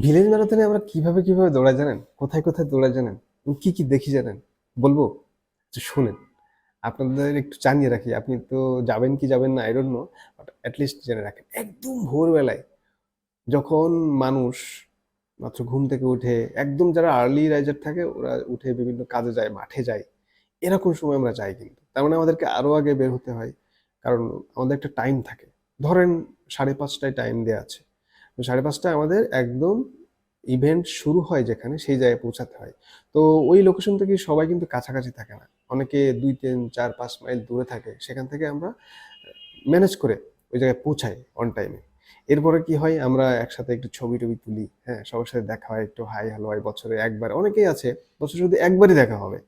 Village ম্যারাথনে আমরা কিভাবে কিভাবে দৌড়াই জানেন? কোথায় কোথায় দৌড়াই জানেন? এবং কি কি দেখি জানেন? বলবো? আচ্ছা শুনেন। আপনাদের একটু জানিয়ে রাখি। আপনি তো যাবেন কি যাবেন না I don't know. But at least জেনে রাখেন। একদম ভোরবেলায় যখন মানুষ মাত্র ঘুম থেকে উঠে, একদম যারা আর্লি রাইজার থাকে ওরা উঠে বিভিন্ন কাজে যায়, মাঠে যায়। এরকম সময় আমরা যাই কিন্তু। তার মানে আমাদেরকে আরো আগে বের হতে হয়। কারণ আমাদের একটা টাইম থাকে। ধরেন 5:30টায় টাইম দেয়া আছে। তো 5:30টায় আমাদের একদম ইভেন্ট শুরু হয় যেখানে সেই জায়গায় পৌঁছাতে হয়। তো ওই লোকেশন থেকে সবাই কিন্তু কাছাকাছি থাকে না। অনেকে ২, ৩, ৪, ৫ মাইল দূরে থাকে। সেখান থেকে আমরা ম্যানেজ করে ওই জায়গায় পৌঁছাই অন টাইমে। এরপরে কি হয় আমরা একসাথে একটু ছবি-টবি তুলি। হ্যাঁ? সবার সাথে দেখা হয়, একটু হাই হ্যালো হয় বছরে একবার। অনেকেই আছে বছরে শুধু একবারই দেখা হবে।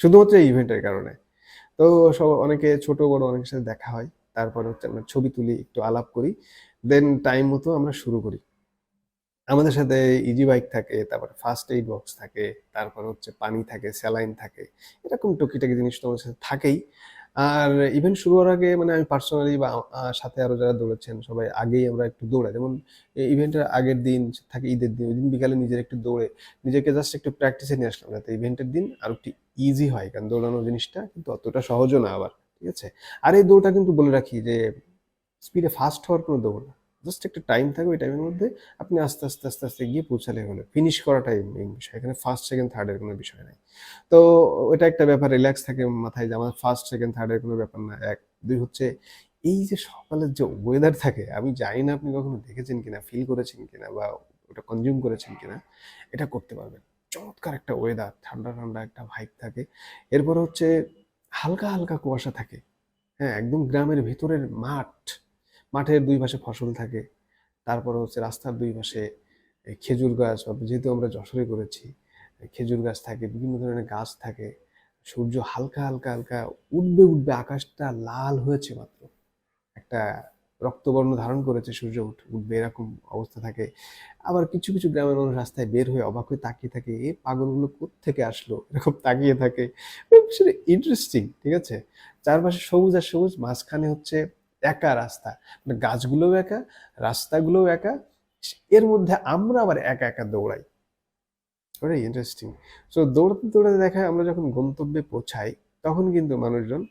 শুধুমাত্র এই ইভেন্টের কারণে। তো অনেকে ছোট বড় অনেকের সাথে দেখা হয়। তারপরে হচ্ছে আমরা ছবি তুলি, একটু আলাপ করি। দেন টাইম মতো আমরা শুরু করি। আমাদের সাথে ইজি বাইক থাকে, তারপরে ফার্স্ট এইড বক্স থাকে, তারপর হচ্ছে পানি থাকে, স্যালাইন থাকে। এরকম টুকিটাকি জিনিস তো আমাদের সাথে থাকেই। আর ইভেন্ট শুরু হওয়ার আগে মানে আমি পার্সোনালি বা সাথে আরো যারা দৌড়েছেন সবাই আগেই আমরা একটু দৌড়াই। যেমন ইভেন্টের আগের দিন থাকে ঈদের দিন। ওইদিন বিকালে নিজের একটু দৌড়ে নিজেকে জাস্ট একটু প্র্যাকটিসে নিয়ে আসলাম যাতে ইভেন্টের দিন আরো একটু ইজি হয়। কারণ দৌড়ানো জিনিসটা কিন্তু অতটা সহজও না আবার। ঠিক আছে? আর এই দৌড়টা কিন্তু বলে রাখি যে স্পিডে ফাস্ট হওয়ার কোনো দৌড় না। জাস্ট একটা টাইম থাকবে, ওই টাইমের মধ্যে আপনি আস্তে, আস্তে, আস্তে, আস্তে গিয়ে পৌঁছালে হলো। ফিনিশ করাটাই মেইন বিষয়। এখানে ফার্স্ট, সেকেন্ড, থার্ড এর কোনো বিষয় নাই। তো ওইটা একটা ব্যাপার রিল্যাক্স থাকে মাথায় যে আমার ফার্স্ট, সেকেন্ড, থার্ড এর কোনো ব্যাপার না। ১, ২ হচ্ছে এই যে সকালের যে ওয়েদার থাকে, আমি জানি না আপনি কখনো দেখেছেন কিনা, ফিল করেছেন কিনা বা ওটা কনজিউম করেছেন কিনা, এটা করতে পারবেন। চমৎকার একটা ওয়েদার, ঠান্ডা, ঠান্ডা একটা ভাইব থাকে। এরপরে হচ্ছে হালকা, হালকা কুয়াশা থাকে। হ্যাঁ, একদম গ্রামের ভিতরের মাঠ। মাঠের ২ পাশে ফসল থাকে। তারপরে হচ্ছে রাস্তার ২ পাশে খেজুর গাছ বা যেহেতু আমরা যশোরে করেছি, খেজুর গাছ থাকে, বিভিন্ন ধরনের গাছ থাকে। সূর্য হালকা, হালকা, হালকা উঠবে, উঠবে আকাশটা লাল হয়েছে মাত্র। একটা রক্তবর্ণ ধারণ করেছে সূর্য উঠবে এরকম অবস্থা থাকে। আবার কিছু, কিছু গ্রামের মানুষ রাস্তায় বের হয়ে অবাক হয়ে তাকিয়ে থাকে, "এ পাগলগুলো কোত্থেকে আসলো?" এরকম তাকিয়ে থাকে। আসলে ইন্টারেস্টিং, ঠিক আছে? চারপাশে সবুজ আর সবুজ, মাঝখানে হচ্ছে একা রাস্তা। মানে গাছগুলোও একা, রাস্তাগুলোও একা। এর মধ্যে আমরা আবার একা, একা দৌড়াই। Very interesting. সো দৌড়াতে, দৌড়াতে দেখা যায় আমরা যখন গন্তব্যে পৌঁছাই, তখন কিন্তু মানুষজন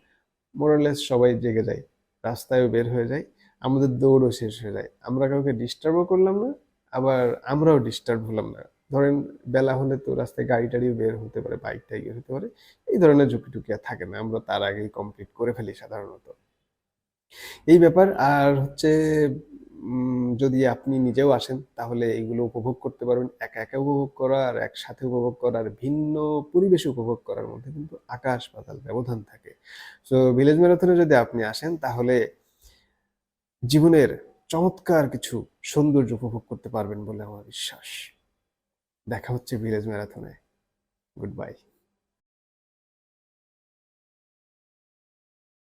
মোরালেস সবাই জেগে যায়। রাস্তায়ও বের হয়ে যায়। আমাদের দৌড়ও শেষ হয়ে যায়। আমরা কাউকে ডিস্টার্বও করলাম না, আবার আমরাও ডিস্টার্ব হলাম না। ধরেন বেলা হলে তো রাস্তায় গাড়ি-টাড়িও বের হতে পারে, বাইক-টাইক বের হতে পারে। এই ধরনের ঝুঁকি-টুকি আর থাকে না। আমরা তার আগেই কমপ্লিট করে ফেলি সাধারণত। এই ব্যাপার। আর হচ্ছে যদি আপনি নিজেও আসেন তাহলে এগুলো উপভোগ করতে পারবেন। একা, একা উপভোগ করা আর একসাথে উপভোগ করার ভিন্ন পরিবেশে উপভোগ করার মধ্যে কিন্তু আকাশ-পাতাল ব্যবধান থাকে। সো ভিলেজ ম্যারাথনে যদি আপনি আসেন তাহলে জীবনের চমৎকার কিছু সৌন্দর্য উপভোগ করতে পারবেন বলে আমার বিশ্বাস। দেখা হচ্ছে ভিলেজ ম্যারাথনে। Good bye.